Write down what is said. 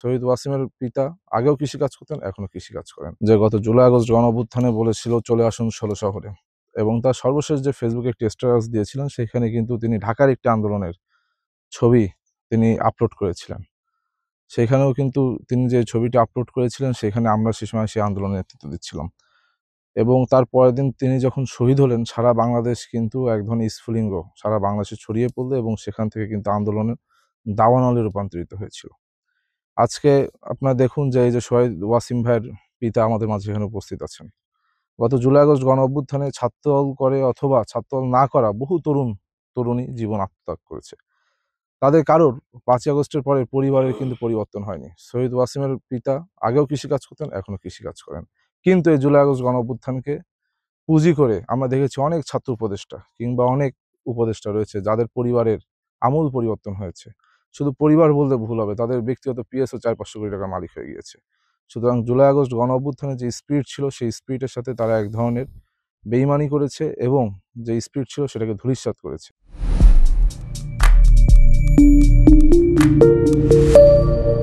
শহীদ ওয়াসিমের পিতা আগেও কৃষিকাজ করতেন, এখনো কৃষিকাজ করেন। যে গত জুলাই আগস্ট গণঅভ্যুত্থানে বলেছিল চলে আসুন ১৬ শহরে, এবং তার সর্বশেষ যে ফেসবুকে একটি স্ট্যাটাস দিয়েছিলেন সেখানে কিন্তু তিনি ঢাকার একটি আন্দোলনের ছবি তিনি আপলোড করেছিলেন। সেখানেও কিন্তু তিনি যে ছবিটি আপলোড করেছিলেন সেখানে আমরা সে সময় সেই আন্দোলনের নেতৃত্ব দিচ্ছিলাম, এবং তার পরের দিন তিনি যখন শহীদ হলেন সারা বাংলাদেশ কিন্তু এক ধরনের স্ফুলিঙ্গ সারা বাংলাদেশে ছড়িয়ে পড়লো, এবং সেখান থেকে কিন্তু আন্দোলনের দাবানলে রূপান্তরিত হয়েছিল। আজকে আপনারা দেখুন যে এই যে শহীদ ওয়াসিম ভাইয়ের পিতা আমাদের মাঝে এখানে উপস্থিত আছেন। গত জুলাই আগস্ট গণঅভ্যুত্থানে ছাত্রদল করে অথবা ছাত্রদল না করা বহু তরুণী জীবন আত্মত্যাগ করেছে। তাদের কারোর ৫ই আগস্টের পরে পরিবারের কিন্তু পরিবর্তন হয়নি। শহীদ ওয়াসিমের পিতা আগেও কৃষিকাজ করতেন, এখনো কৃষিকাজ করেন। কিন্তু এই জুলাই আগস্ট গণঅভ্যুত্থানকে পুঁজি করে আমরা দেখেছি অনেক ছাত্র উপদেষ্টা কিংবা অনেক উপদেষ্টা রয়েছে যাদের পরিবারের আমূল পরিবর্তন হয়েছে। শুধু পরিবার বললে ভুল হবে, তাদের ব্যক্তিগত পিএসও ৪-৫০০ কোটি টাকার মালিক হয়ে গিয়েছে। সুতরাং জুলাই আগস্ট গণঅভ্যুত্থানের যে স্পিরিট ছিল সেই স্পিরিটের সাথে তারা এক ধরনের বেইমানি করেছে, এবং যে স্পিরিট ছিল সেটাকে ধূলিসাৎ করেছে।